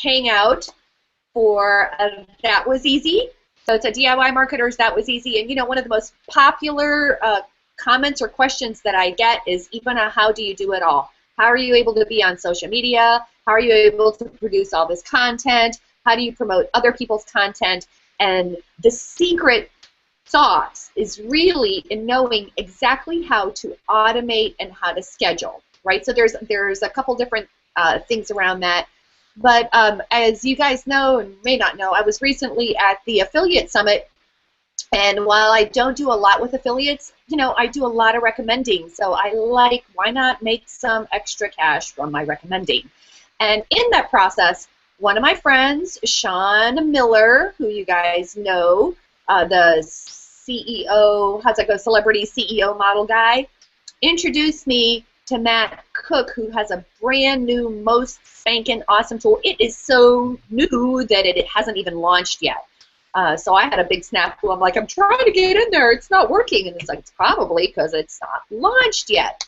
Hangout for That Was Easy. So it's a DIY Marketers That Was Easy. And, you know, one of the most popular comments or questions that I get is, Ivana, how do you do it all? How are you able to be on social media? How are you able to produce all this content? How do you promote other people's content? And the secret sauce is really in knowing exactly how to automate and how to schedule, right? So there's a couple different things around that. But as you guys know and may not know, I was recently at the Affiliate Summit, and while I don't do a lot with affiliates, you know, I do a lot of recommending. So I like, why not make some extra cash from my recommending? And in that process, one of my friends, Sean Miller, who you guys know, the CEO, how's that go, celebrity CEO model guy, introduced me to Matt Cooke, who has a brand new, most spanking awesome tool. It is so new that it hasn't even launched yet. So I had a big snafu. I'm like, I'm trying to get in there. It's not working. And it's like, it's probably because it's not launched yet.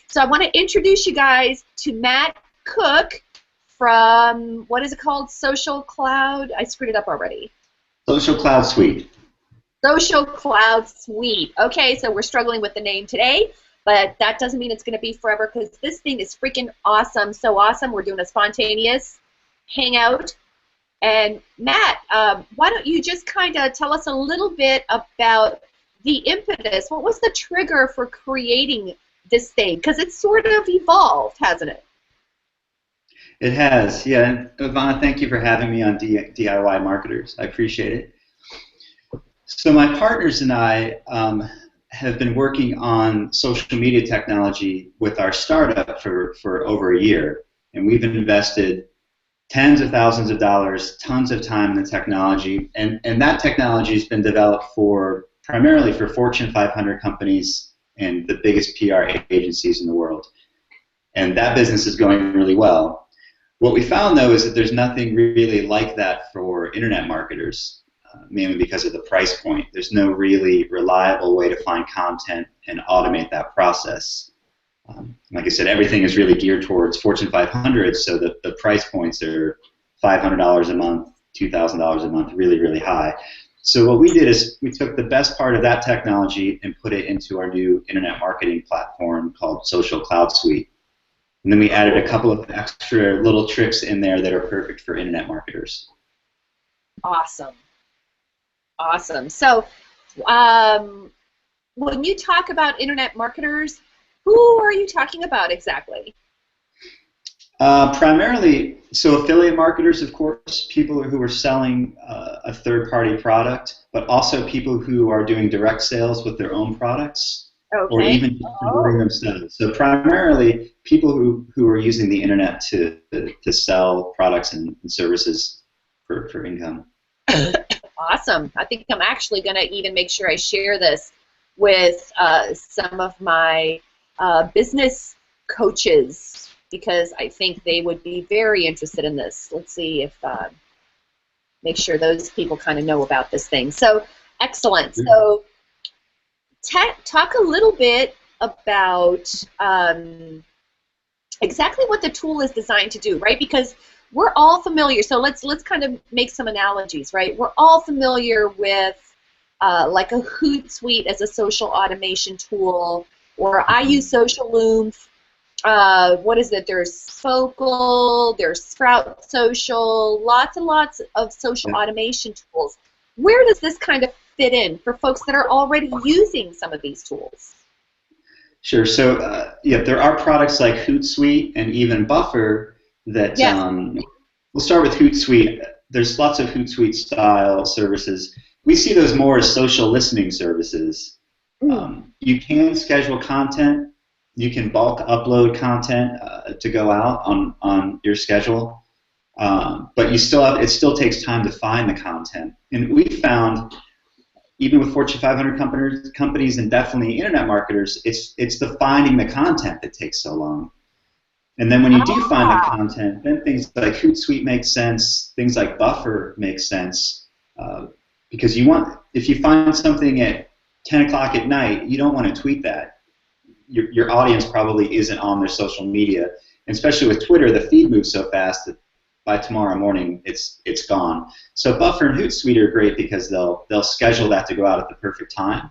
So I want to introduce you guys to Matt Cooke from, what is it called? Social Cloud? I screwed it up already. Social Cloud Suite. Social Cloud Suite. Okay, so we're struggling with the name today, but that doesn't mean it's going to be forever, because this thing is freaking awesome. So awesome. We're doing a spontaneous hangout. And Matt, why don't you just kind of tell us a little bit about the impetus? What was the trigger for creating this thing? Because it's sort of evolved, hasn't it? It has, yeah. And Ivana, thank you for having me on DIY Marketers. I appreciate it. So my partners and I have been working on social media technology with our startup for over a year, and we've invested tens of thousands of dollars, tons of time in the technology, and that technology has been developed primarily for Fortune 500 companies and the biggest PR agencies in the world. And that business is going really well. What we found, though, is that there's nothing really like that for internet marketers, mainly because of the price point. There's no really reliable way to find content and automate that process. Like I said, everything is really geared towards Fortune 500, so the price points are $500 a month, $2,000 a month, really, really high. So what we did is we took the best part of that technology and put it into our new internet marketing platform called Social Cloud Suite. And then we added a couple of extra little tricks in there that are perfect for internet marketers. Awesome. Awesome. So when you talk about internet marketers, who are you talking about exactly? Primarily, so affiliate marketers, of course, people who are selling a third-party product, but also people who are doing direct sales with their own products, okay, or even promoting themselves. So primarily, people who are using the internet to sell products and services for income. Awesome. I think I'm actually going to even make sure I share this with some of my business coaches, because I think they would be very interested in this. Let's see if, make sure those people kind of know about this thing. So, excellent. So, talk a little bit about exactly what the tool is designed to do, right? Because we're all familiar, so let's kind of make some analogies, right? We're all familiar with like a Hootsuite as a social automation tool, or I use Social Loom. What is it? There's Focal, there's Sprout Social, lots and lots of social automation tools. Where does this kind of fit in for folks that are already using some of these tools? Sure. So yeah, there are products like Hootsuite and even Buffer that we'll start with Hootsuite. There's lots of Hootsuite style services. We see those more as social listening services. You can schedule content. You can bulk upload content to go out on your schedule, but it still takes time to find the content. And we found, even with Fortune 500 companies and definitely internet marketers, it's the finding the content that takes so long. And then when you do find the content, then things like Hootsuite make sense. Things like Buffer make sense, because if you find something at 10 o'clock at night, you don't want to tweet that. Your audience probably isn't on their social media, and especially with Twitter, the feed moves so fast that by tomorrow morning it's gone. So Buffer and Hootsuite are great because they'll schedule that to go out at the perfect time.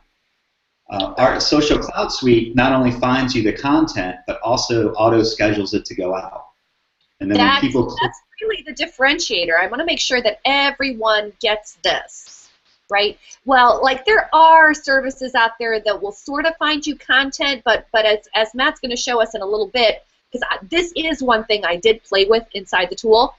Our Social Cloud Suite not only finds you the content, but also auto schedules it to go out. And then when people click, that's really the differentiator. I want to make sure that everyone gets this, right? Well, like there are services out there that will sort of find you content, but as Matt's going to show us in a little bit, because this is one thing I did play with inside the tool.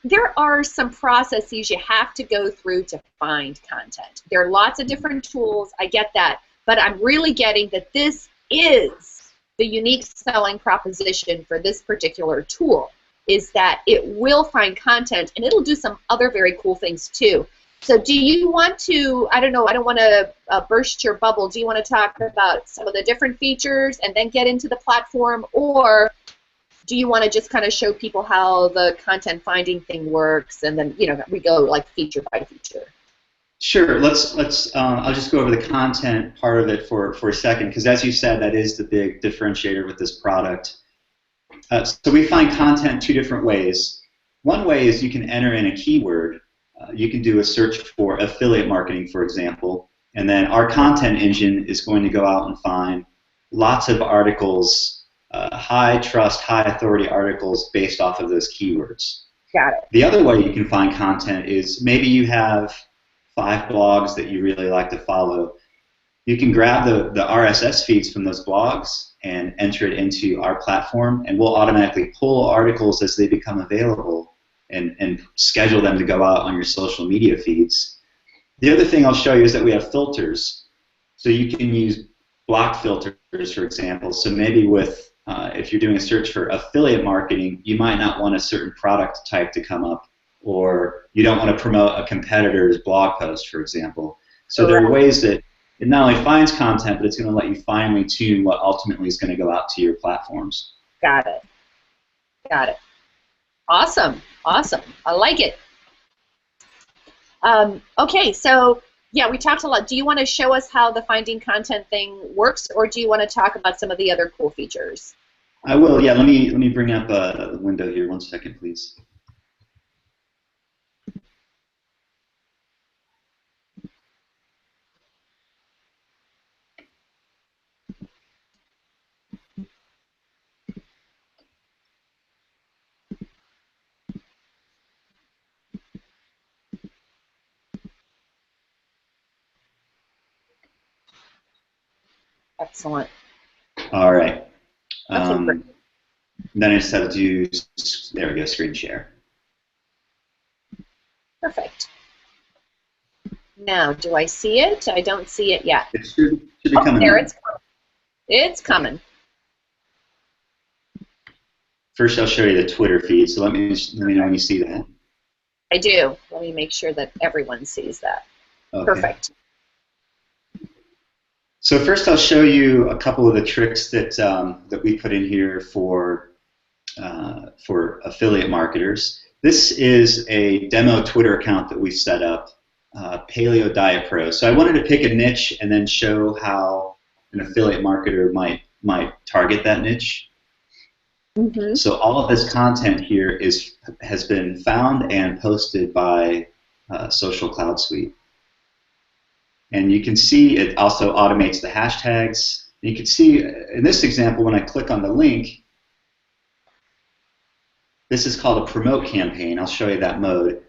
There are some processes you have to go through to find content. There are lots of different tools, I get that, but I'm really getting that this is the unique selling proposition for this particular tool, is that it will find content and it'll do some other very cool things too. So do you want to, I don't know, I don't want to burst your bubble, do you want to talk about some of the different features and then get into the platform, or do you want to just kind of show people how the content finding thing works, and then we go like feature by feature? Sure. Let's. I'll just go over the content part of it for a second, because as you said, that is the big differentiator with this product. So we find content two different ways. One way is you can enter in a keyword. You can do a search for affiliate marketing, for example, and then our content engine is going to go out and find lots of articles. High trust, high authority articles based off of those keywords. Got it. The other way you can find content is maybe you have 5 blogs that you really like to follow. You can grab the RSS feeds from those blogs and enter it into our platform, and we'll automatically pull articles as they become available and schedule them to go out on your social media feeds. The other thing I'll show you is that we have filters. So you can use block filters, for example. So maybe with if you're doing a search for affiliate marketing, you might not want a certain product type to come up, or you don't want to promote a competitor's blog post, for example. So there are ways that it not only finds content, but it's going to let you finely tune what ultimately is going to go out to your platforms. Got it. Got it. Awesome. Awesome. I like it. Okay, so yeah, we talked a lot. Do you want to show us how the finding content thing works, or do you want to talk about some of the other cool features? I will. Yeah. Let me bring up a window here. 1 second, please. Excellent. All right. Okay, great. Then I just have to do, there we go, screen share. Perfect. Now, do I see it? I don't see it yet. It should be coming. There, it's coming. It's coming. First, I'll show you the Twitter feed, so let me know when you see that. I do. Let me make sure that everyone sees that. Okay. Perfect. So first, I'll show you a couple of the tricks that that we put in here for affiliate marketers. This is a demo Twitter account that we set up, Paleo Diet Pro. So I wanted to pick a niche and then show how an affiliate marketer might target that niche. Mm-hmm. So all of this content here has been found and posted by Social Cloud Suite. And you can see it also automates the hashtags. You can see in this example, when I click on the link, this is called a promote campaign. I'll show you that mode.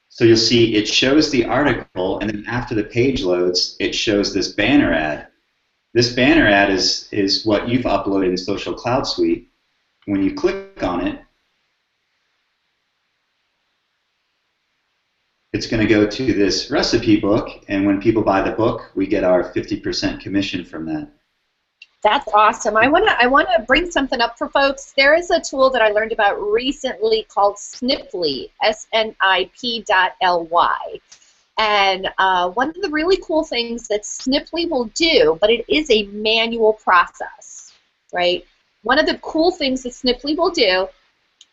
So you'll see it shows the article, and then after the page loads, it shows this banner ad. This banner ad is what you've uploaded in Social Cloud Suite. When you click on it, it's going to go to this recipe book, and when people buy the book, we get our 50% commission from that. That's awesome. I wanna bring something up for folks. There is a tool that I learned about recently called Sniply, SNIP.ly. And one of the really cool things that Sniply will do, but it is a manual process, right? One of the cool things that Sniply will do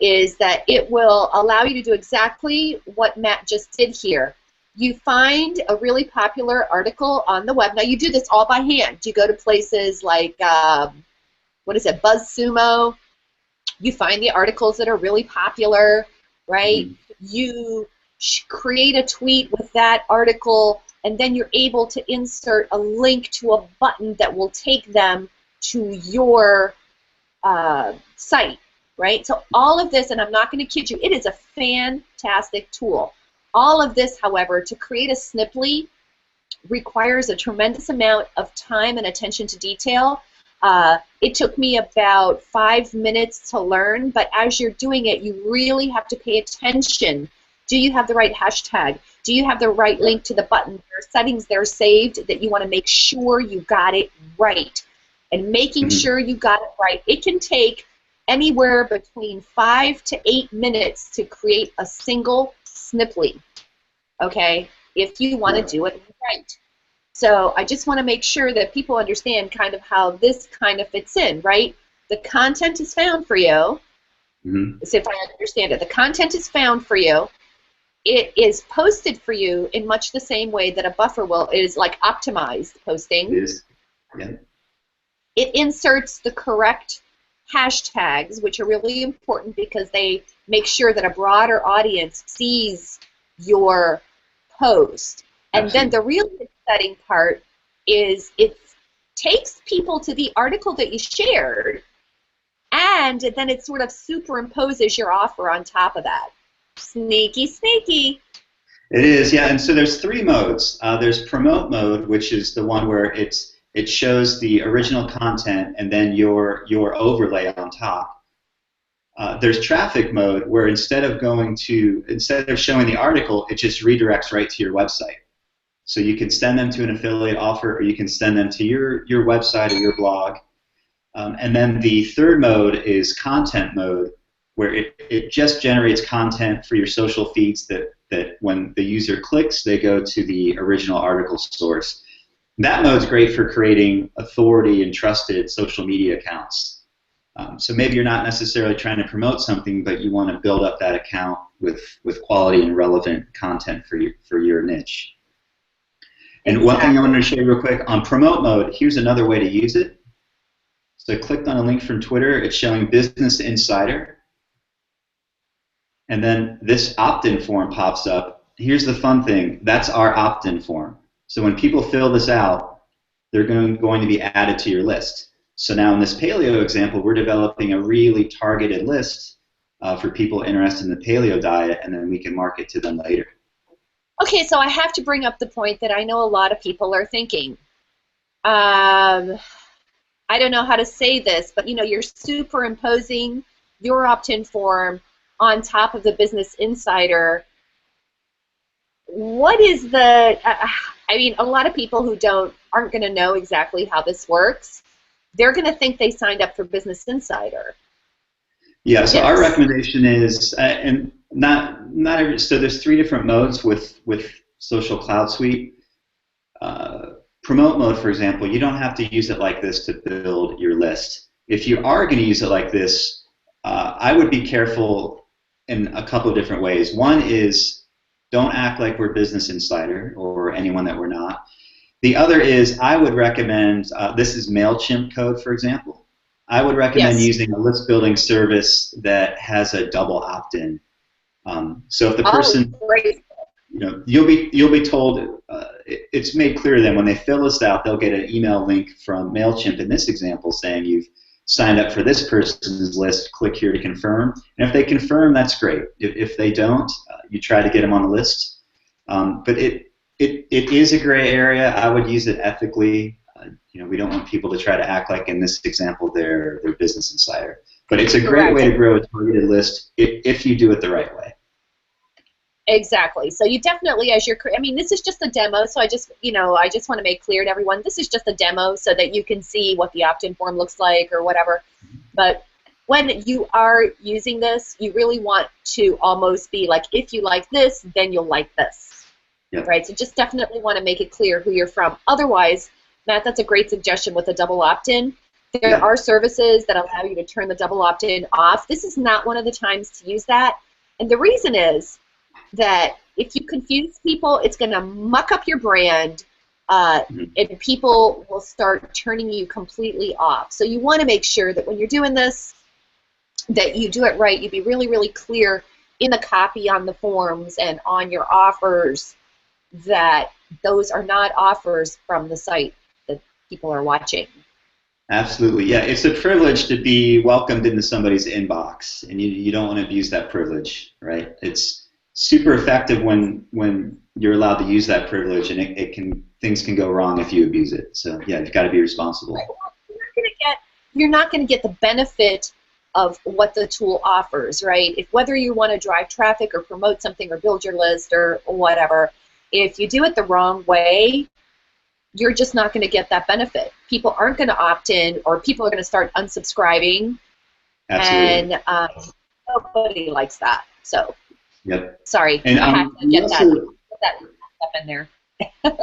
is that it will allow you to do exactly what Matt just did here. You find a really popular article on the web. Now, you do this all by hand. You go to places like, what is it, BuzzSumo, you find the articles that are really popular, right? Mm-hmm. You create a tweet with that article, and then you're able to insert a link to a button that will take them to your site, right? So all of this, and I'm not going to kid you, it is a fantastic tool. All of this, however, to create a Sniply requires a tremendous amount of time and attention to detail. It took me about 5 minutes to learn, but as you're doing it, you really have to pay attention. Do you have the right hashtag? Do you have the right link to the button? There are settings that are saved that you want to make sure you got it right. And making sure you got it right, it can take anywhere between 5 to 8 minutes to create a single Sniply, okay, if you want to do it right. So I just want to make sure that people understand kind of how this kind of fits in, right? The content is found for you. So if I understand it, the content is found for you. It is posted for you in much the same way that a buffer will. It is like optimized posting. It is. Yeah. It inserts the correct hashtags, which are really important because they make sure that a broader audience sees your post. And Absolutely. then the really exciting part is it takes people to the article that you shared, and then it sort of superimposes your offer on top of that. Sneaky, sneaky. It is, yeah. And so there's 3 modes. There's promote mode, which is the one where it shows the original content and then your overlay on top. There's traffic mode, where instead of showing the article, it just redirects right to your website. So you can send them to an affiliate offer, or you can send them to your website or your blog. And then the 3rd mode is content mode, where it just generates content for your social feeds that when the user clicks, they go to the original article source. That mode's great for creating authority and trusted social media accounts. So maybe you're not necessarily trying to promote something, but you want to build up that account with quality and relevant content for your niche. And one thing I wanted to show you real quick, on promote mode, here's another way to use it. So I clicked on a link from Twitter. It's showing Business Insider. And then this opt-in form pops up. Here's the fun thing. That's our opt-in form. So when people fill this out, they're going to be added to your list. So now in this paleo example, we're developing a really targeted list for people interested in the paleo diet, and then we can market to them later. Okay, so I have to bring up the point that I know a lot of people are thinking. I don't know how to say this, but you know, you're superimposing your opt-in form on top of the Business Insider. What is the? I mean, a lot of people who aren't going to know exactly how this works. They're going to think they signed up for Business Insider. Yeah. So our recommendation is, and not every. So there's 3 different modes with Social Cloud Suite. Promote mode, for example, you don't have to use it like this to build your list. If you are going to use it like this, I would be careful in a couple of different ways. One is, don't act like we're Business Insider or anyone that we're not. The other is, I would recommend, this is MailChimp code, for example. I would recommend using a list building service that has a double opt-in. So if the person, you know, you'll be told, it's made clear then when they fill this out, they'll get an email link from MailChimp in this example saying you've signed up for this person's list, click here to confirm. And if they confirm, that's great. If they don't, you try to get them on the list. But it is a gray area. I would use it ethically. You know, we don't want people to try to act like in this example they're Business Insider. But it's a great way to grow a targeted list if you do it the right way. Exactly. So you definitely, as you're, I mean, this is just a demo, so I just want to make clear to everyone, this is just a demo so that you can see what the opt-in form looks like or whatever. But when you are using this, you really want to almost be like, if you like this, then you'll like this. Yep. Right? So just definitely want to make it clear who you're from. Otherwise, Matt, that's a great suggestion with a double opt-in. There are services that allow you to turn the double opt-in off. This is not one of the times to use that. And the reason is that if you confuse people, it's going to muck up your brand, and people will start turning you completely off. So you want to make sure that when you're doing this, that you do it right. You be really, really clear in the copy on the forms and on your offers that those are not offers from the site that people are watching. Absolutely, yeah. It's a privilege to be welcomed into somebody's inbox, and you don't want to abuse that privilege, right? It's super effective when you're allowed to use that privilege, and things can go wrong if you abuse it. So yeah, you've got to be responsible. You're not going to get the benefit of what the tool offers, right? If whether you want to drive traffic or promote something or build your list or whatever, if you do it the wrong way, you're just not going to get that benefit. People aren't going to opt in, or people are going to start unsubscribing. Absolutely. And nobody likes that. So, yep. Sorry, and I have to get that stuff in there.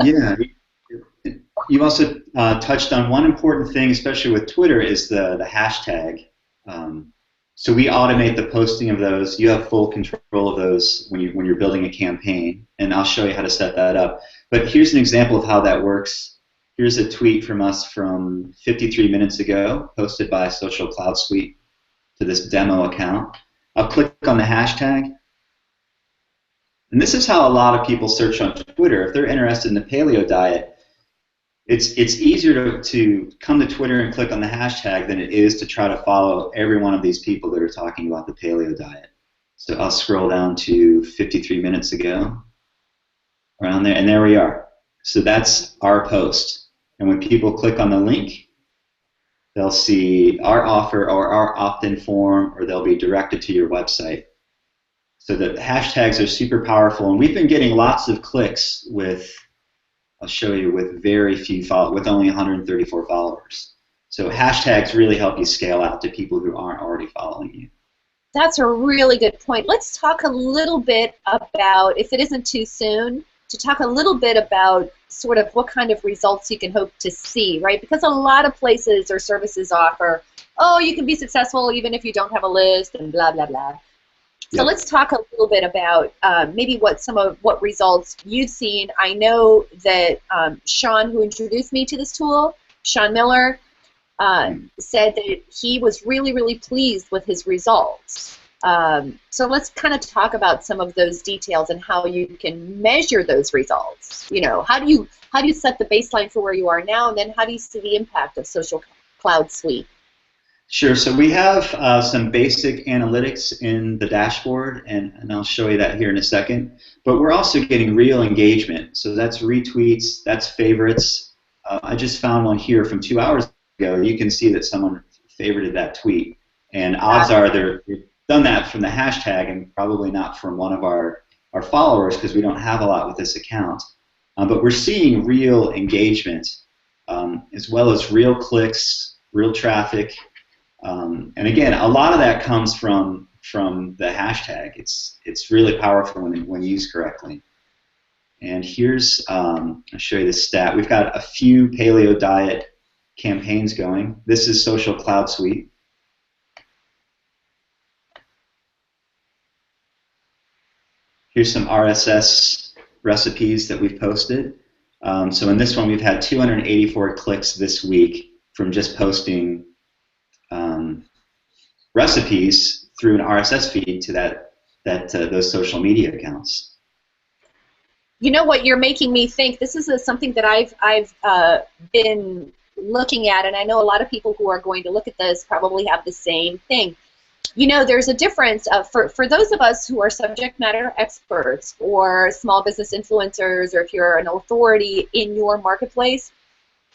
Yeah. You also touched on one important thing, especially with Twitter, is the hashtag. So we automate the posting of those. You have full control of those when you're building a campaign, and I'll show you how to set that up. But here's an example of how that works. Here's a tweet from us from 53 minutes ago, posted by Social Cloud Suite to this demo account. I'll click on the hashtag. And this is how a lot of people search on Twitter. If they're interested in the paleo diet, it's easier to come to Twitter and click on the hashtag than it is to try to follow every one of these people that are talking about the paleo diet. So I'll scroll down to 53 minutes ago, around there, and there we are. So that's our post. And when people click on the link, they'll see our offer or our opt-in form, or they'll be directed to your website. So the hashtags are super powerful, and we've been getting lots of clicks with, I'll show you, with very few followers, with only 134 followers. So hashtags really help you scale out to people who aren't already following you. That's a really good point. Let's talk a little bit about, if it isn't too soon, to talk a little bit about sort of what kind of results you can hope to see, right? Because a lot of places or services offer, oh, you can be successful even if you don't have a list and blah, blah, blah. So let's talk a little bit about maybe what results you've seen. I know that Sean, who introduced me to this tool, Sean Miller, said that he was really, really pleased with his results. So let's kind of talk about some of those details and how you can measure those results. You know, how do you set the baseline for where you are now, and then how do you see the impact of Social Cloud Suite? Sure. So we have some basic analytics in the dashboard, and I'll show you that here in a second. But we're also getting real engagement. So that's retweets, that's favorites. I just found one here from 2 hours ago. You can see that someone favorited that tweet. And odds are they've done that from the hashtag and probably not from one of our followers, because we don't have a lot with this account. But we're seeing real engagement, as well as real clicks, real traffic. And again, a lot of that comes from the hashtag. It's really powerful when used correctly. And here's, I'll show you this stat. We've got a few paleo diet campaigns going. This is Social Cloud Suite. Here's some RSS recipes that we've posted. So in this one, we've had 284 clicks this week from just posting recipes through an RSS feed to those social media accounts. You know what, you're making me think. This is something that I've been looking at, and I know a lot of people who are going to look at this probably have the same thing. You know, there's a difference for those of us who are subject matter experts or small business influencers, or if you're an authority in your marketplace.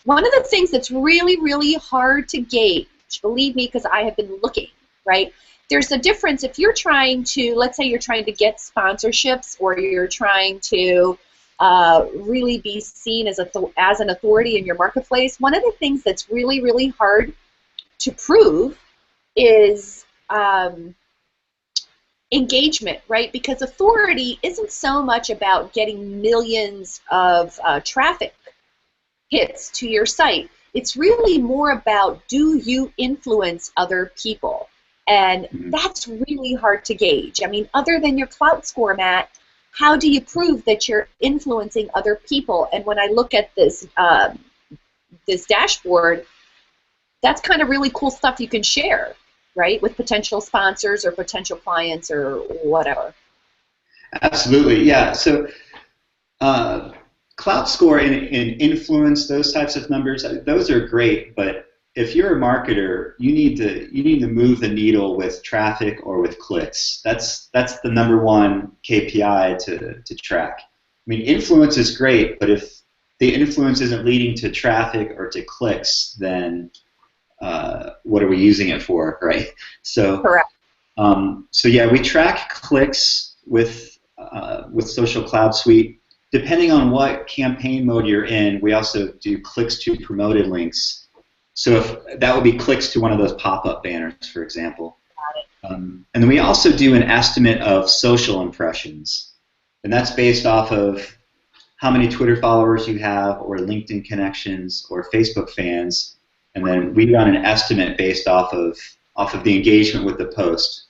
One of the things that's really, really hard to gauge, believe me, because I have been looking, right? There's a difference if you're trying to, let's say you're trying to get sponsorships, or you're trying to really be seen as an authority in your marketplace. One of the things that's really, really hard to prove is engagement, right? Because authority isn't so much about getting millions of traffic hits to your site. It's really more about, do you influence other people? And that's really hard to gauge. I mean, other than your Clout Score, Matt, how do you prove that you're influencing other people? And when I look at this this dashboard, that's kind of really cool stuff you can share. right, with potential sponsors or potential clients or whatever. Absolutely, yeah. So cloud score and influence, those types of numbers, those are great, but if you're a marketer, you need to move the needle with traffic or with clicks. That's the number one KPI to track. I mean, influence is great, but if the influence isn't leading to traffic or to clicks, then what are we using it for, right? So, Correct. so yeah, we track clicks with Social Cloud Suite. Depending on what campaign mode you're in, we also do clicks to promoted links. So if that would be clicks to one of those pop-up banners, for example. And then we also do an estimate of social impressions, and that's based off of how many Twitter followers you have, or LinkedIn connections, or Facebook fans, and then we run an estimate based off of the engagement with the post.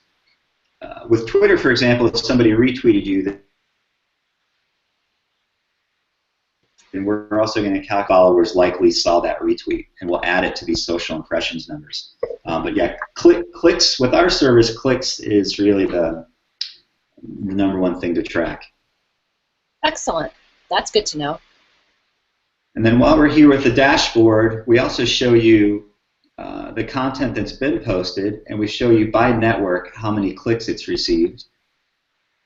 With Twitter, for example, if somebody retweeted you, then we're also going to calculate followers likely saw that retweet, and we'll add it to these social impressions numbers. But yeah, clicks with our service, clicks is really the number one thing to track. Excellent. That's good to know. And then while we're here with the dashboard, we also show you the content that's been posted, and we show you by network how many clicks it's received.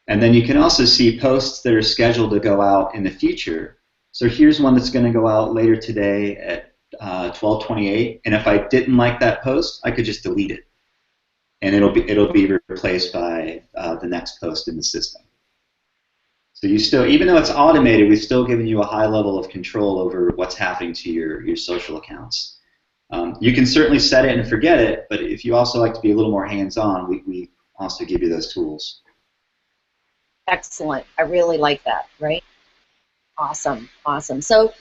And then you can also see posts that are scheduled to go out in the future. So here's one that's going to go out later today at 12:28, and if I didn't like that post, I could just delete it, and it'll be replaced by the next post in the system. So you still, even though it's automated, we've still given you a high level of control over what's happening to your social accounts. You can certainly set it and forget it, but if you also like to be a little more hands-on, we also give you those tools. Excellent. I really like that, right? Awesome, awesome. So,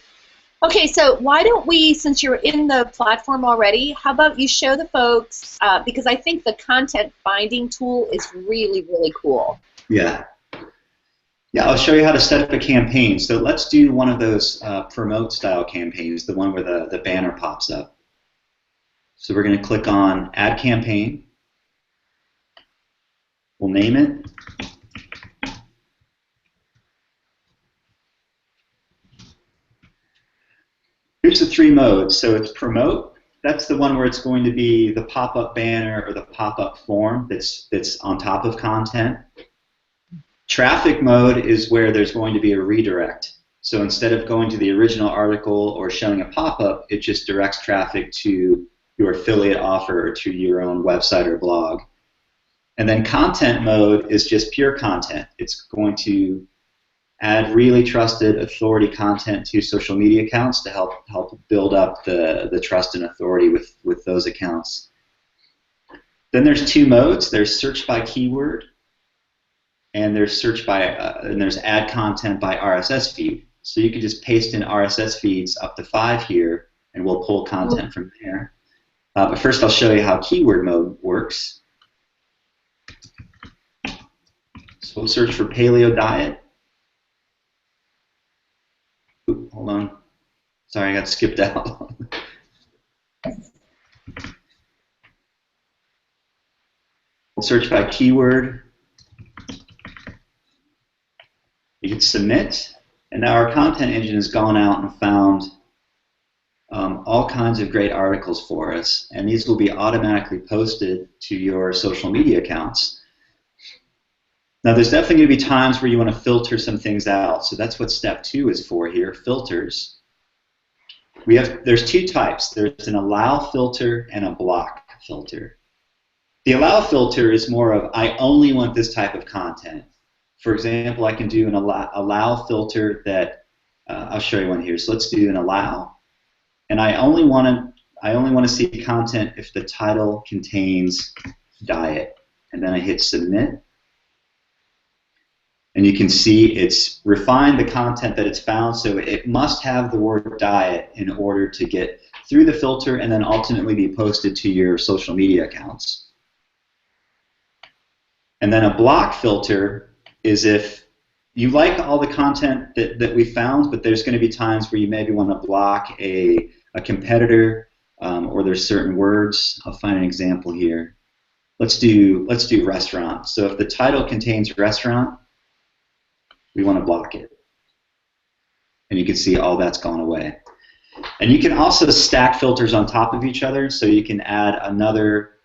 okay, so why don't we, since you're in the platform already, how about you show the folks, because I think the content finding tool is really, really cool. Yeah. Yeah, I'll show you how to set up a campaign. So let's do one of those promote style campaigns, the one where the banner pops up. So we're going to click on Add Campaign. We'll name it. Here's the three modes. So it's promote. That's the one where it's going to be the pop-up banner or the pop-up form that's on top of content. Traffic mode is where there's going to be a redirect. So instead of going to the original article or showing a pop-up, it just directs traffic to your affiliate offer or to your own website or blog. And then content mode is just pure content. It's going to add really trusted authority content to social media accounts to help build up the trust and authority with those accounts. Then there's two modes. There's search by keyword, and there's search by and there's add content by RSS feed. So you can just paste in RSS feeds up to 5 here, and we'll pull content from there. But first, I'll show you how keyword mode works. So we'll search for paleo diet. Oop, hold on. Sorry, I got skipped out. We'll search by keyword. You hit submit, and now our content engine has gone out and found all kinds of great articles for us, and these will be automatically posted to your social media accounts. Now, there's definitely going to be times where you want to filter some things out, so that's what step 2 is for here, filters. There's two types. There's an allow filter and a block filter. The allow filter is more of, I only want this type of content. For example, I can do an allow filter that, I'll show you one here. So let's do an allow. And I only want to see content if the title contains diet. And then I hit submit. And you can see it's refined the content that it's found, so it must have the word diet in order to get through the filter and then ultimately be posted to your social media accounts. And then a block filter is if you like all the content that we found, but there's going to be times where you maybe want to block a competitor or there's certain words. I'll find an example here. let's do restaurant. So if the title contains restaurant, we want to block it. And you can see all that's gone away. And you can also stack filters on top of each other, so you can add another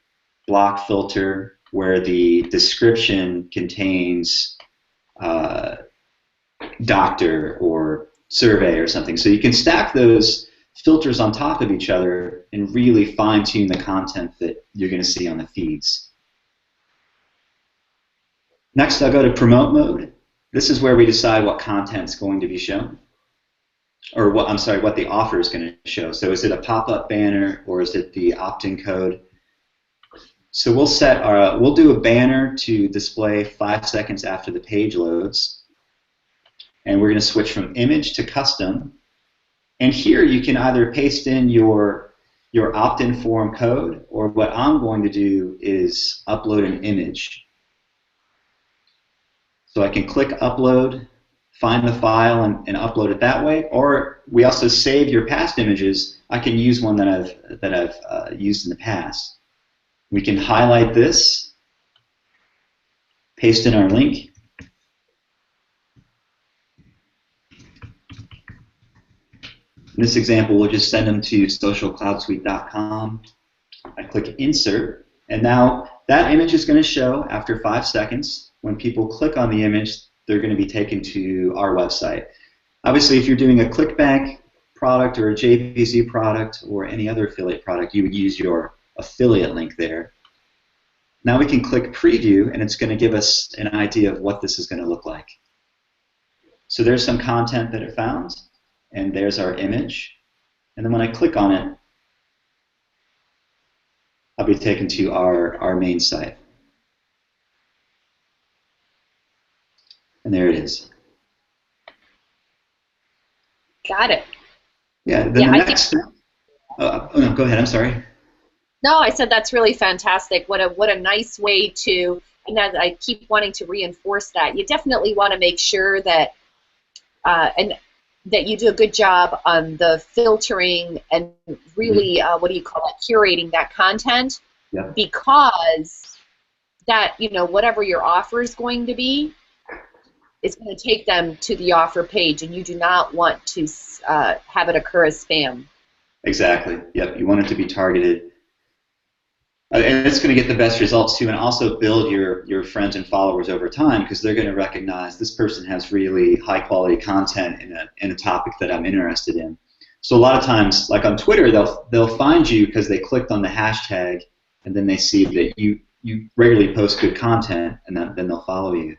block filter where the description contains doctor or survey or something. So you can stack those filters on top of each other and really fine-tune the content that you're going to see on the feeds. Next, I'll go to promote mode. This is where we decide what content's going to be shown, or what the offer is going to show. So is it a pop-up banner, or is it the opt-in code? So we'll do a banner to display 5 seconds after the page loads, and we're going to switch from image to custom. And here you can either paste in your opt-in form code, or what I'm going to do is upload an image. So I can click upload, find the file, and upload it that way. Or we also save your past images. I can use one that I've used in the past. We can highlight this, paste in our link. In this example, we'll just send them to socialcloudsuite.com. I click insert, and now that image is going to show after 5 seconds. When people click on the image, they're going to be taken to our website. Obviously, if you're doing a ClickBank product or a JVZ product or any other affiliate product, you would use your affiliate link there. Now we can click preview, and it's going to give us an idea of what this is going to look like. So there's some content that it found, and there's our image. And then when I click on it, I'll be taken to our main site. And there it is. Got it. Yeah, then the next step. Oh, no, go ahead. I'm sorry. No, I said that's really fantastic. What a nice way to, and as I keep wanting to reinforce that, you definitely want to make sure that that you do a good job on the filtering and really, what do you call it, curating that content. Yeah. Because that, whatever your offer is going to be, it's going to take them to the offer page, and you do not want to have it occur as spam. Exactly. Yep. You want it to be targeted. And it's going to get the best results too, and also build your friends and followers over time, because they're going to recognize this person has really high quality content in a topic that I'm interested in. So a lot of times, like on Twitter, they'll find you because they clicked on the hashtag, and then they see that you regularly post good content, and then they'll follow you.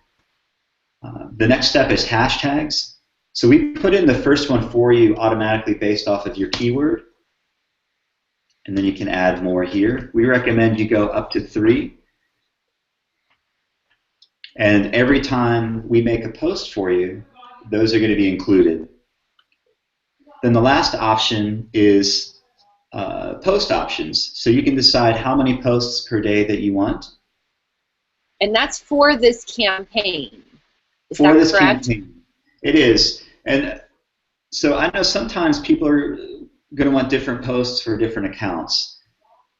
The next step is hashtags. So we put in the first one for you automatically based off of your keyword, and then you can add more here. We recommend you go up to 3. And every time we make a post for you, those are going to be included. Then the last option is post options. So you can decide how many posts per day that you want. And that's for this campaign. Is for that this correct? campaign. It is. And so I know sometimes people are going to want different posts for different accounts.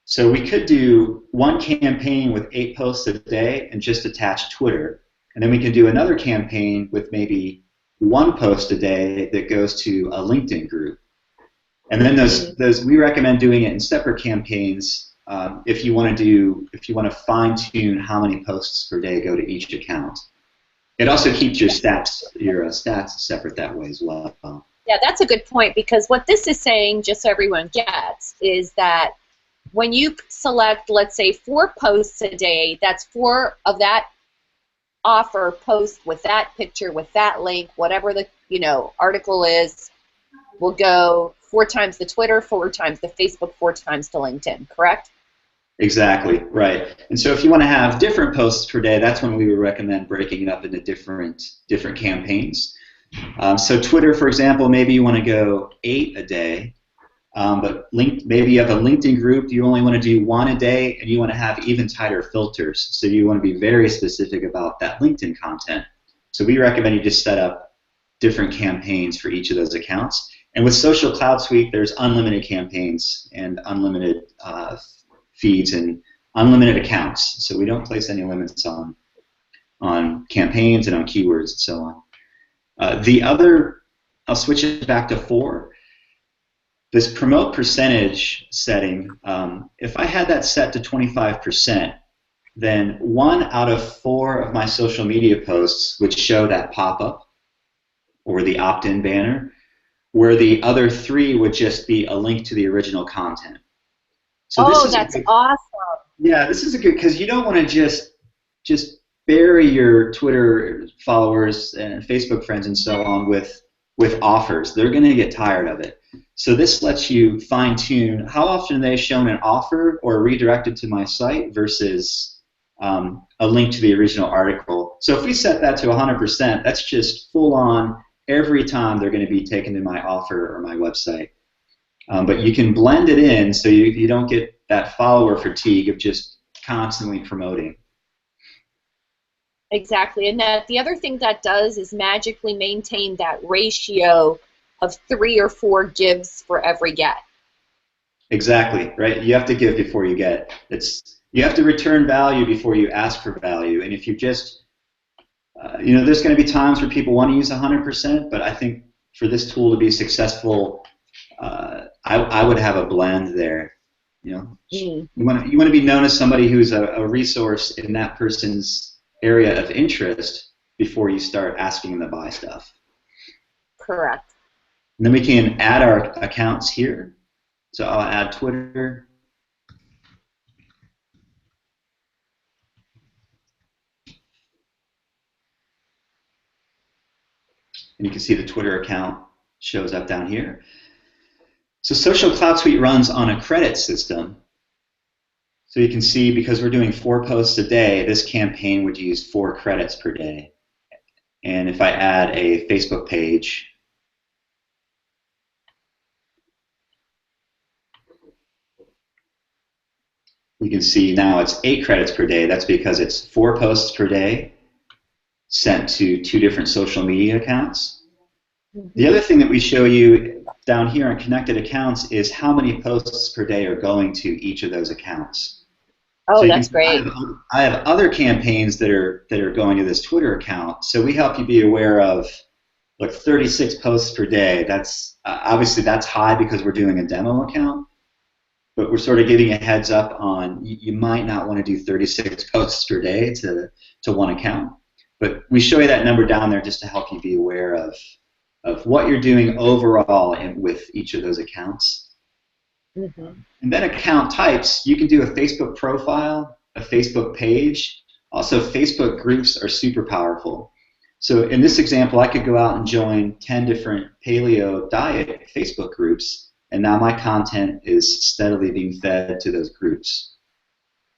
So we could do one campaign with 8 posts a day and just attach Twitter. And then we can do another campaign with maybe 1 post a day that goes to a LinkedIn group. And then those we recommend doing it in separate campaigns if you want to fine-tune how many posts per day go to each account. It also keeps your stats separate that way as well. Yeah, that's a good point, because what this is saying, just so everyone gets, is that when you select, let's say, 4 posts a day, that's 4 of that offer post with that picture, with that link, whatever the article is, will go 4 times to Twitter, 4 times to Facebook, 4 times to LinkedIn, correct? Exactly, right. And so if you want to have different posts per day, that's when we would recommend breaking it up into different campaigns. So Twitter, for example, maybe you want to go 8 a day, but maybe you have a LinkedIn group, you only want to do 1 a day, and you want to have even tighter filters. So you want to be very specific about that LinkedIn content. So we recommend you just set up different campaigns for each of those accounts. And with Social Cloud Suite, there's unlimited campaigns and unlimited feeds and unlimited accounts. So we don't place any limits on campaigns and on keywords and so on. The other, I'll switch it back to 4. This promote percentage setting, if I had that set to 25%, then 1 out of 4 of my social media posts would show that pop-up or the opt-in banner, where the other 3 would just be a link to the original content. So oh, that's awesome. Yeah, this is a good, because you don't want to just bury your Twitter followers and Facebook friends and so on with offers. They're going to get tired of it. So this lets you fine-tune how often they shown an offer or redirected to my site versus a link to the original article. So if we set that to 100%, that's just full-on every time they're going to be taken to my offer or my website. But you can blend it in so you don't get that follower fatigue of just constantly promoting. Exactly, and that the other thing that does is magically maintain that ratio of 3 or 4 gives for every get. Exactly, right? You have to give before you get. You have to return value before you ask for value. And if you just, there's going to be times where people want to use 100%, but I think for this tool to be successful, I would have a blend there. You want to be known as somebody who's a resource in that person's area of interest before you start asking them to buy stuff. Correct. And then we can add our accounts here. So I'll add Twitter. And you can see the Twitter account shows up down here. So Social Cloud Suite runs on a credit system. So you can see, because we're doing 4 posts a day, this campaign would use 4 credits per day. And if I add a Facebook page, we can see now it's 8 credits per day. That's because it's 4 posts per day sent to 2 different social media accounts. The other thing that we show you down here on connected accounts is how many posts per day are going to each of those accounts. Oh, so that's great. I have other campaigns that are going to this Twitter account, so we help you be aware of, look, 36 posts per day. That's obviously that's high because we're doing a demo account, but we're sort of giving a heads up on you might not want to do 36 posts per day to one account. But we show you that number down there just to help you be aware of what you're doing overall with each of those accounts. And then account types, you can do a Facebook profile, a Facebook page. Also, Facebook groups are super powerful. So in this example, I could go out and join 10 different paleo diet Facebook groups, and now my content is steadily being fed to those groups.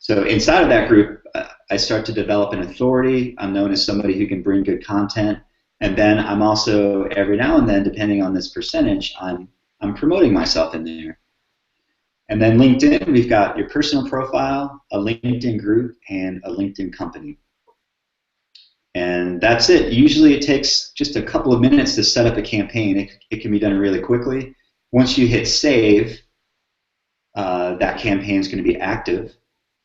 So inside of that group, I start to develop an authority. I'm known as somebody who can bring good content. And then I'm also, every now and then, depending on this percentage, I'm promoting myself in there. And then LinkedIn, we've got your personal profile, a LinkedIn group, and a LinkedIn company. And that's it. Usually it takes just a couple of minutes to set up a campaign. It can be done really quickly. Once you hit save, that campaign is going to be active.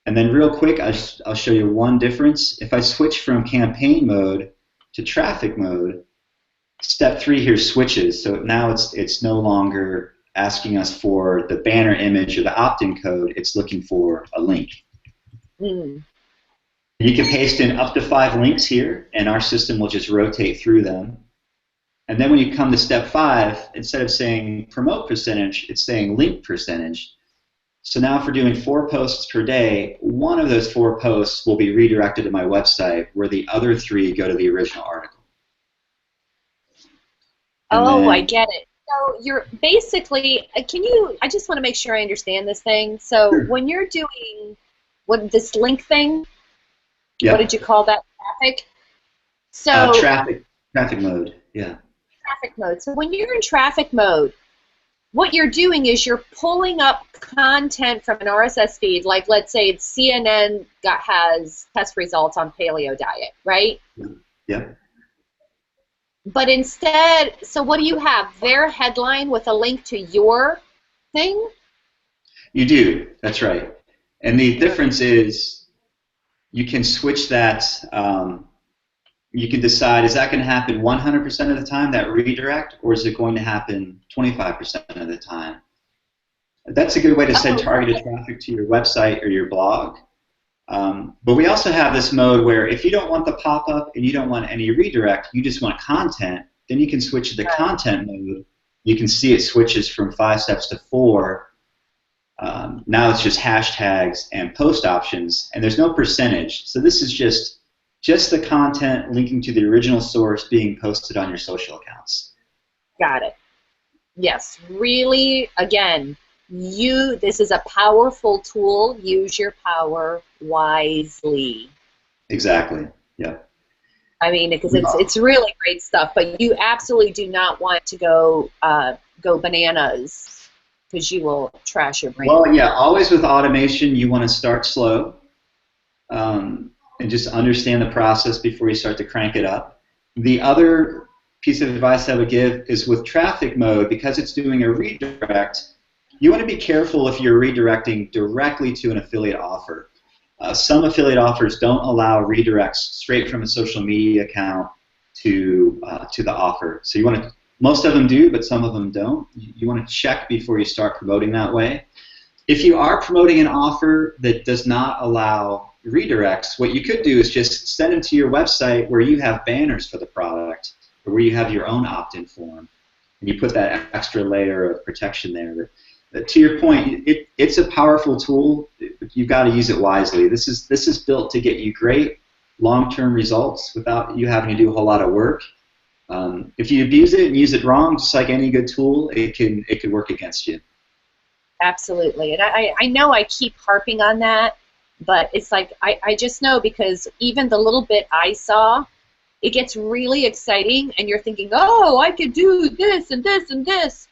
And then real quick, I'll show you one difference. If I switch from campaign mode to traffic mode, step 3 here switches. So now it's no longer asking us for the banner image or the opt-in code. It's looking for a link. You can paste in up to 5 links here, and our system will just rotate through them. And then when you come to step 5, instead of saying promote percentage, it's saying link percentage. So now if we're doing 4 posts per day, one of those 4 posts will be redirected to my website, where the other 3 go to the original article. And I get it. So you're basically, I just want to make sure I understand this thing. So sure. When you're doing this link thing, What did you call that? Traffic? So traffic mode, yeah. Traffic mode. So when you're in traffic mode, what you're doing is you're pulling up content from an RSS feed, like let's say it's CNN has test results on paleo diet, right? Yeah. But instead, so what do you have? Their headline with a link to your thing? You do, that's right. And the difference is you can switch that. You can decide, is that going to happen 100% of the time, that redirect, or is it going to happen 25% of the time? That's a good way to send targeted traffic to your website or your blog. But we also have this mode where if you don't want the pop-up and you don't want any redirect, you just want content, then you can switch to the content mode. You can see it switches from 5 steps to 4. Now it's just hashtags and post options, and there's no percentage. So this is just the content linking to the original source being posted on your social accounts. Got it. Yes, really, again, this is a powerful tool. Use your power wisely. Exactly. Yeah. I mean, because it's really great stuff, but you absolutely do not want to go bananas, because you will trash your brain. Well, yeah, always with automation, you want to start slow and just understand the process before you start to crank it up. The other piece of advice I would give is with traffic mode, because it's doing a redirect, you want to be careful if you're redirecting directly to an affiliate offer. Some affiliate offers don't allow redirects straight from a social media account to the offer. So you want to, most of them do, but some of them don't. You want to check before you start promoting that way. If you are promoting an offer that does not allow redirects, what you could do is just send them to your website where you have banners for the product, or where you have your own opt-in form, and you put that extra layer of protection there. But to your point, it's a powerful tool, but you've got to use it wisely. This is built to get you great long-term results without you having to do a whole lot of work. If you abuse it and use it wrong, just like any good tool, it can work against you. Absolutely, and I know I keep harping on that, but it's like I just know, because even the little bit I saw, it gets really exciting, and you're thinking, oh, I could do this and this and this,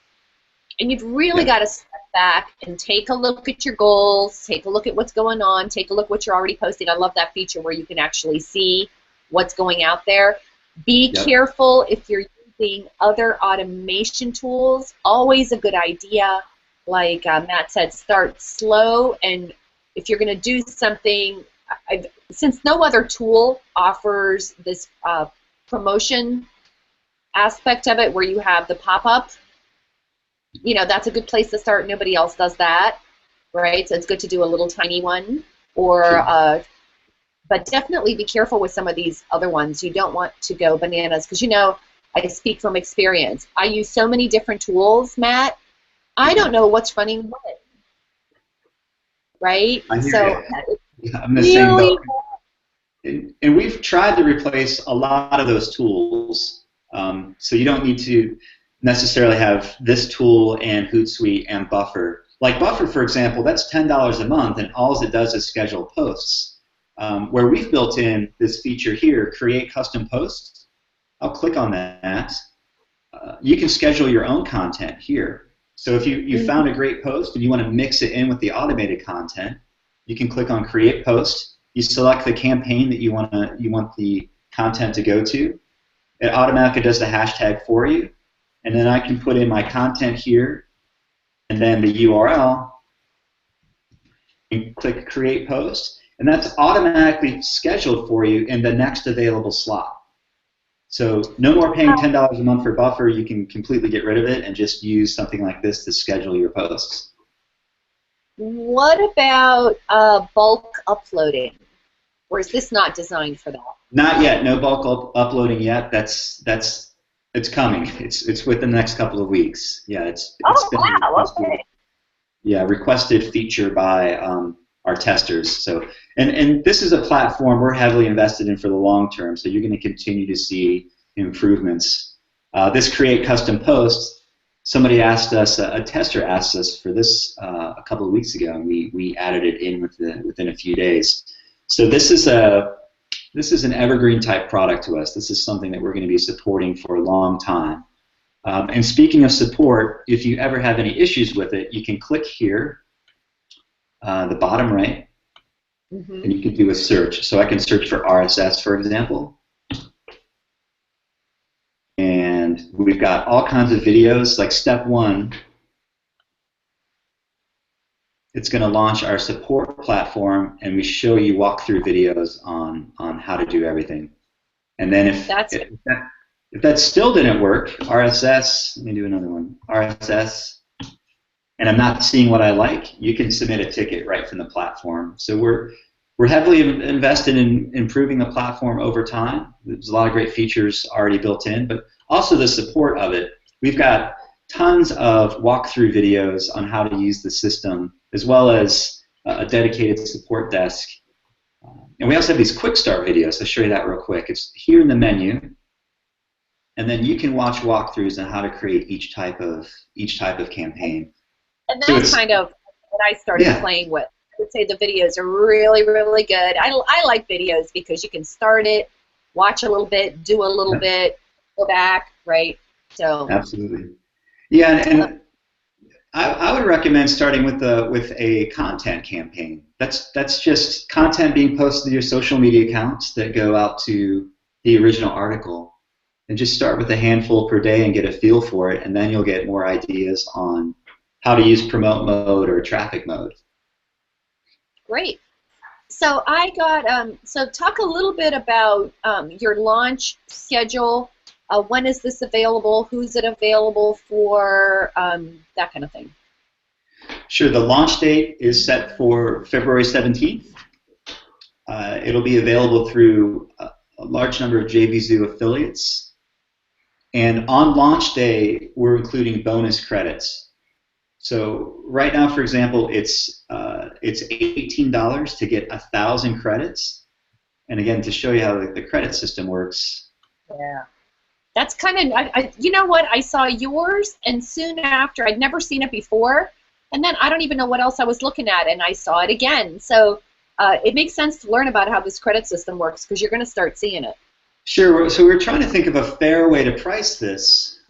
and you've really got to step back and take a look at your goals, take a look at what's going on, take a look at what you're already posting. I love that feature where you can actually see what's going out there. Be careful if you're using other automation tools. Always a good idea. Like Matt said, start slow, and if you're going to do something, since no other tool offers this promotion aspect of it where you have the pop-up, you know, that's a good place to start. Nobody else does that, right? So it's good to do a little tiny one, or but definitely be careful with some of these other ones. You don't want to go bananas, because, you know, I speak from experience. I use so many different tools, Matt. I don't know what's running what, right? So I'm the same boat. And we've tried to replace a lot of those tools, so you don't need to necessarily have this tool and Hootsuite and Buffer. Like Buffer, for example, that's $10 a month, and all it does is schedule posts. Where we've built in this feature here, create custom posts. I'll click on that. You can schedule your own content here. So if you found a great post and you want to mix it in with the automated content, you can click on create post. You select the campaign that you want the content to go to. It automatically does the hashtag for you, and then I can put in my content here, and then the URL, and click create post, and that's automatically scheduled for you in the next available slot. So no more paying $10 a month for Buffer. You can completely get rid of it and just use something like this to schedule your posts. What about bulk uploading? Or is this not designed for that? Not yet. No bulk uploading yet. It's coming. It's within the next couple of weeks. Yeah, it's been requested, requested feature by our testers. So and this is a platform we're heavily invested in for the long term. So you're going to continue to see improvements. This create custom posts. Somebody asked us, a tester asked us for this a couple of weeks ago, and we added it in within a few days. So this is an evergreen type product to us. This is something that we're going to be supporting for a long time. And speaking of support, if you ever have any issues with it, you can click here, the bottom right, and you can do a search. So I can search for RSS, for example. And we've got all kinds of videos, like step one. it's going to launch our support platform, and we show you walkthrough videos on how to do everything. And then if that still didn't work, RSS, let me do another one, RSS, and I'm not seeing what I like, you can submit a ticket right from the platform. So we're heavily invested in improving the platform over time. There's a lot of great features already built in, but also the support of it. We've got tons of walkthrough videos on how to use the system, as well as a dedicated support desk. And we also have these quick start videos. I'll show you that real quick. It's here in the menu, and then you can watch walkthroughs on how to create each type of campaign. And that's kind of what I started playing with. I would say the videos are really, really good. I like videos because you can start it, watch a little bit, do a little bit, go back, right? So absolutely. Yeah, and I would recommend starting with a content campaign. That's just content being posted to your social media accounts that go out to the original article, and just start with a handful per day and get a feel for it, and then you'll get more ideas on how to use promote mode or traffic mode. Great. So I got so talk a little bit about your launch schedule. When is this available? Who's it available for? That kind of thing. Sure. The launch date is set for February 17th. It'll be available through a large number of JVZoo affiliates. And on launch day, we're including bonus credits. So right now, for example, it's $18 to get 1,000 credits. And again, to show you how the credit system works. Yeah. That's kind of, you know what, I saw yours, and soon after, I'd never seen it before, and then I don't even know what else I was looking at, and I saw it again. So it makes sense to learn about how this credit system works, because you're going to start seeing it. Sure. So we're trying to think of a fair way to price this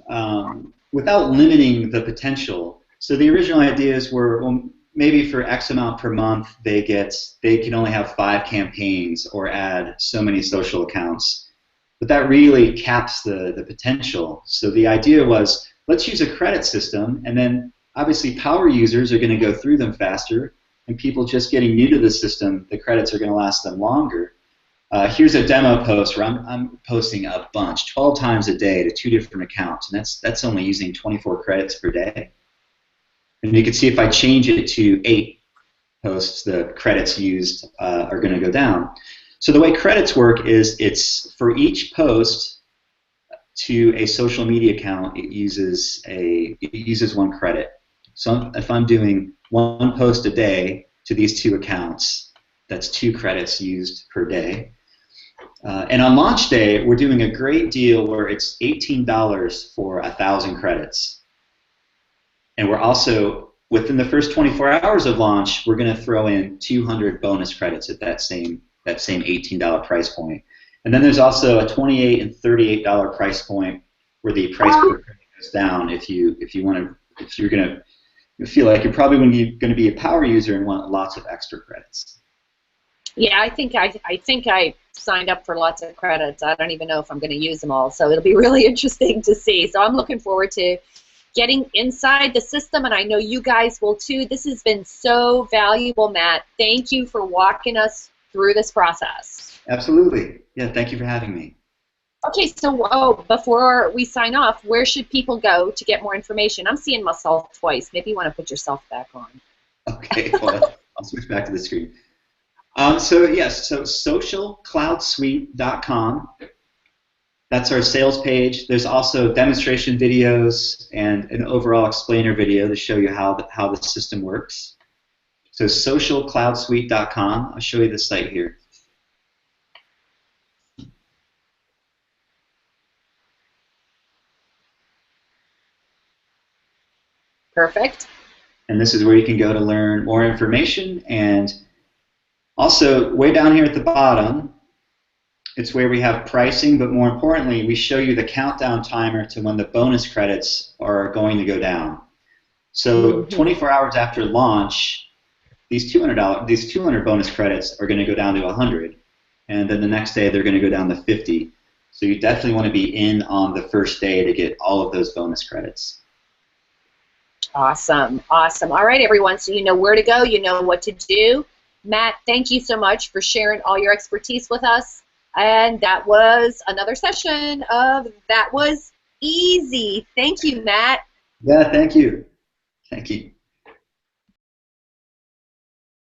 without limiting the potential. So the original ideas were, well, maybe for X amount per month, they can only have 5 campaigns or add so many social accounts. But that really caps the potential. So the idea was, let's use a credit system, and then obviously power users are going to go through them faster, and people just getting new to the system, the credits are going to last them longer. Here's a demo post where I'm posting a bunch, 12 times a day to 2 different accounts, and that's only using 24 credits per day. And you can see if I change it to 8 posts, the credits used are going to go down. So the way credits work is it's for each post to a social media account, it uses 1 credit. So if I'm doing 1 post a day to these 2 accounts, that's 2 credits used per day. And on launch day, we're doing a great deal where it's $18 for 1,000 credits. And we're also, within the first 24 hours of launch, we're going to throw in 200 bonus credits at that same $18 price point. And then there's also a $28 and $38 price point where the price per credit goes down if you're going to feel like you're probably going to be a power user and want lots of extra credits. Yeah, I think I signed up for lots of credits. I don't even know if I'm going to use them all, so it'll be really interesting to see. So I'm looking forward to getting inside the system, and I know you guys will too. This has been so valuable, Matt. Thank you for walking us through this process. Absolutely. Yeah, thank you for having me. Okay, so before we sign off, where should people go to get more information? I'm seeing myself twice. Maybe you want to put yourself back on. Okay, well, I'll switch back to the screen. So socialcloudsuite.com. That's our sales page. There's also demonstration videos and an overall explainer video to show you how the system works. So socialcloudsuite.com. I'll show you the site here. Perfect. And this is where you can go to learn more information. And also, way down here at the bottom, it's where we have pricing, but more importantly, we show you the countdown timer to when the bonus credits are going to go down. So 24 hours after launch, these 200 bonus credits are going to go down to 100, and then the next day they're going to go down to 50. So you definitely want to be in on the first day to get all of those bonus credits. Awesome, awesome. All right, everyone, so you know where to go, you know what to do. Matt, thank you so much for sharing all your expertise with us. And that was another session of That Was Easy. Thank you, Matt. Yeah, thank you. Thank you.